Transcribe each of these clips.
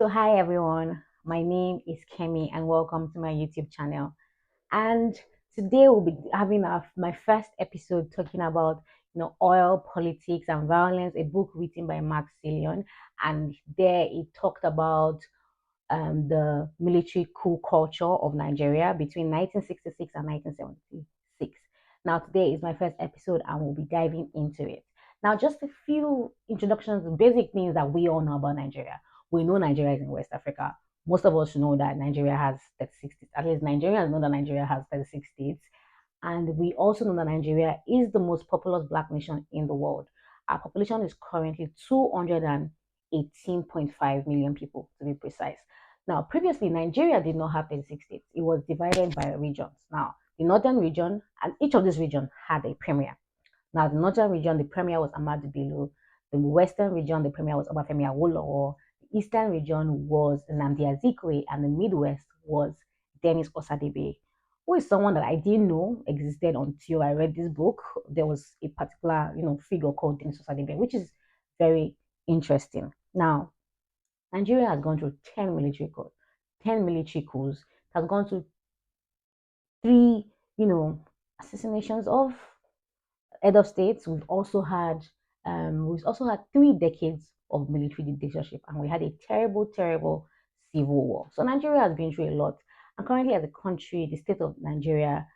So hi everyone, my name is Kemi and welcome to my YouTube channel. And today we'll be having my first episode talking about oil, politics and violence, a book written by Mark Cillian. And there it talked about the military coup culture of Nigeria between 1966 and 1976. Now today is my first episode and we'll be diving into it. Now just a few introductions, basic things that we all know about Nigeria. We know Nigeria is in West Africa. Most of us know that Nigeria has 36 states. At least Nigerians know that Nigeria has 36 states. And we also know that Nigeria is the most populous black nation in the world. Our population is currently 218.5 million people, to be precise. Now, previously, Nigeria did not have 36 states. It was divided by regions. Now, the northern region, and each of these regions had a premier. Now, the northern region, the premier was Ahmadu Bello. The western region, the premier was Obafemi Awolowo. The eastern region was Nnamdi Azikiwe, and the midwest was Dennis Osadebe, who is someone that I didn't know existed until I read this book. There was a particular, figure called Dennis Osadebe, which is very interesting. Now, Nigeria has gone through 10 military coups. 10 military coups. It has gone through three, assassinations of head of states. We've also had 3 decades of military dictatorship, and we had a terrible, terrible civil war. So Nigeria has been through a lot. And currently, as a country, the state of Nigeria,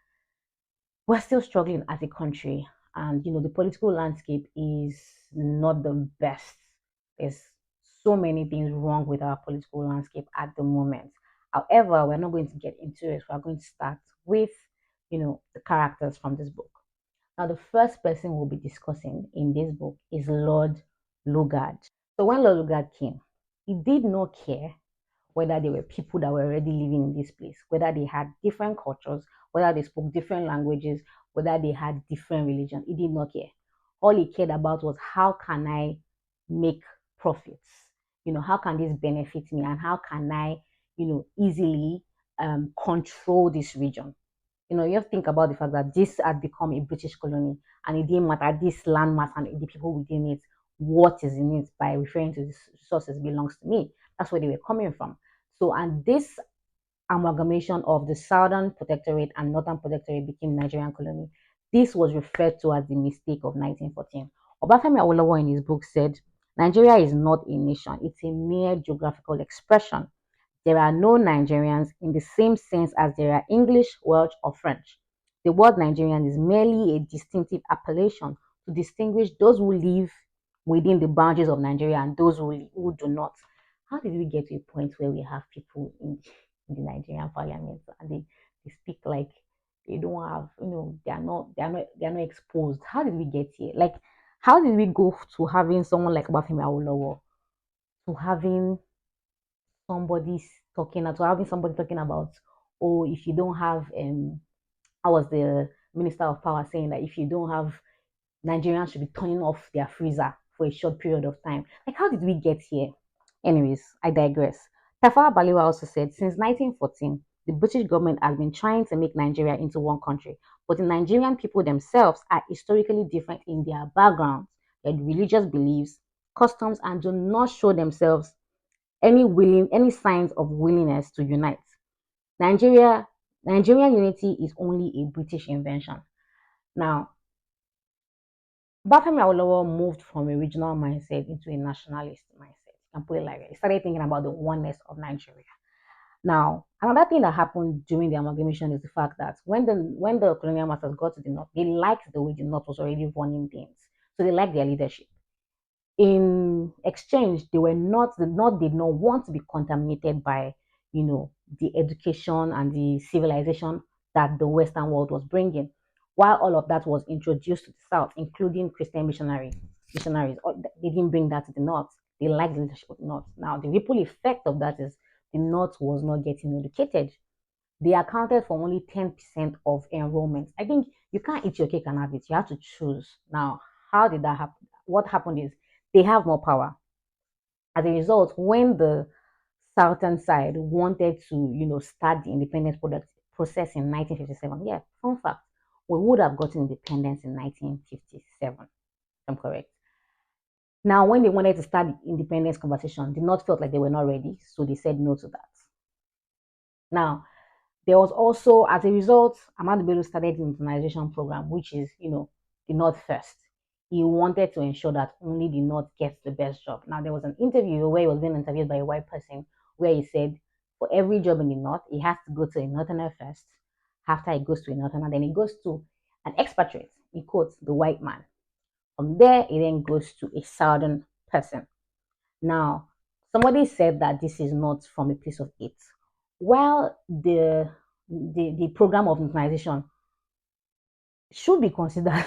we're still struggling as a country. And the political landscape is not the best. There's so many things wrong with our political landscape at the moment. However, we're not going to get into it. We're going to start with, the characters from this book. Now, the first person we'll be discussing in this book is Lord Lugard. So when Lord Lugard came, he did not care whether they were people that were already living in this place, whether they had different cultures, whether they spoke different languages, whether they had different religion. He did not care. All he cared about was how can I make profits? How can this benefit me, and how can I, easily control this region? You have to think about the fact that this had become a British colony, and it didn't matter this landmass and the people within it, what is in it, by referring to the resources belongs to me. That's where they were coming from. So, and this amalgamation of the Southern Protectorate and Northern Protectorate became Nigerian colony. This was referred to as the mistake of 1914. Obafemi Awolowo in his book said, Nigeria is not a nation, it's a mere geographical expression. There are no Nigerians in the same sense as there are English, Welsh, or French. The word Nigerian is merely a distinctive appellation to distinguish those who live within the boundaries of Nigeria and those who do not. How did we get to a point where we have people in the Nigerian parliament and they speak like they don't have, they're not exposed? How did we get here? Like, how did we go to having someone like Bafemi Awolowo, to having somebody talking about, oh, if you don't have I was the minister of power saying that if you don't have, Nigerians should be turning off their freezer for a short period of time. Like, how did we get here? Anyways, I digress. Tafawa Balewa also said, since 1914, the British government has been trying to make Nigeria into one country, but the Nigerian people themselves are historically different in their backgrounds, their religious beliefs, customs, and do not show themselves any signs of willingness to unite. Nigeria Nigerian unity is only a British invention. Now, Bafemi Awolowo moved from a regional mindset into a nationalist mindset. You can put it like that. He started thinking about the oneness of Nigeria. Now, another thing that happened during the amalgamation is the fact that when the colonial masters got to the north, they liked the way the north was already running things. So they liked their leadership. In exchange, the north did not want to be contaminated by, the education and the civilization that the Western world was bringing. While all of that was introduced to the south, including Christian missionaries, they didn't bring that to the north. They liked the leadership of the north. Now, the ripple effect of that is the north was not getting educated. They accounted for only 10% of enrollment. I think you can't eat your cake and have it. You have to choose. Now, how did that happen? What happened is they have more power. As a result, when the southern side wanted to, start the independence process in 1957, yeah, fun fact, we would have gotten independence in 1957. I'm correct. Now, when they wanted to start the independence conversation, the North felt like they were not ready, so they said no to that. Now, there was also, as a result, Ahmadu Bello started the internalization program, which is, the North first. He wanted to ensure that only the North gets the best job. Now, there was an interview where he was being interviewed by a white person where he said, for every job in the North, he has to go to a Northerner first. After he goes to a Northerner, then he goes to an expatriate, he quotes the white man. From there, it then goes to a Southern person. Now, somebody said that this is not from a place of hate. While the program of internalization should be considered,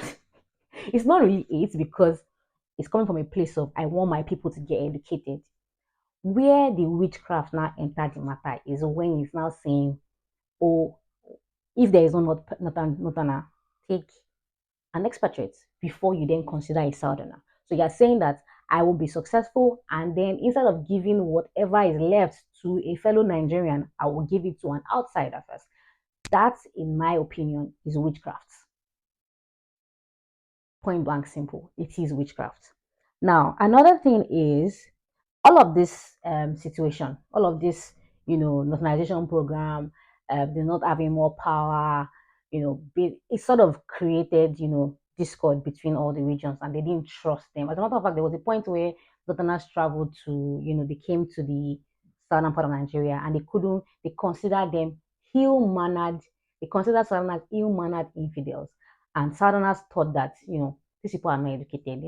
it's not really hate because it's coming from a place of I want my people to get educated. Where the witchcraft now entered the matter is when it's now saying, oh, if there is no northerner, take an expatriate before you then consider a southerner. So you're saying that I will be successful, and then instead of giving whatever is left to a fellow Nigerian, I will give it to an outsider first. That, in my opinion, is witchcraft. Point blank simple. It is witchcraft. Now, another thing is all of this situation, all of this, nationalization program, they're not having more power, it sort of created, discord between all the regions, and they didn't trust them. As a matter of fact, there was a point where Northerners traveled to, they came to the southern part of Nigeria, and they considered them ill-mannered, they considered Southerners ill-mannered infidels. And Southerners thought that, these people are not educated,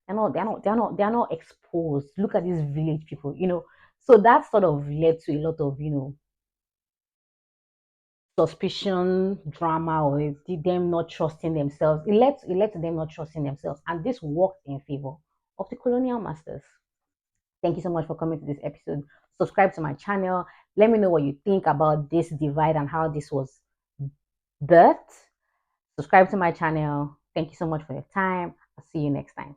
they're not exposed. Look at these village people. So that sort of led to a lot of, suspicion, drama, or them not trusting themselves. It led to them not trusting themselves. And this worked in favor of the colonial masters. Thank you so much for coming to this episode. Subscribe to my channel. Let me know what you think about this divide and how this was birthed. Subscribe to my channel. Thank you so much for your time. I'll see you next time.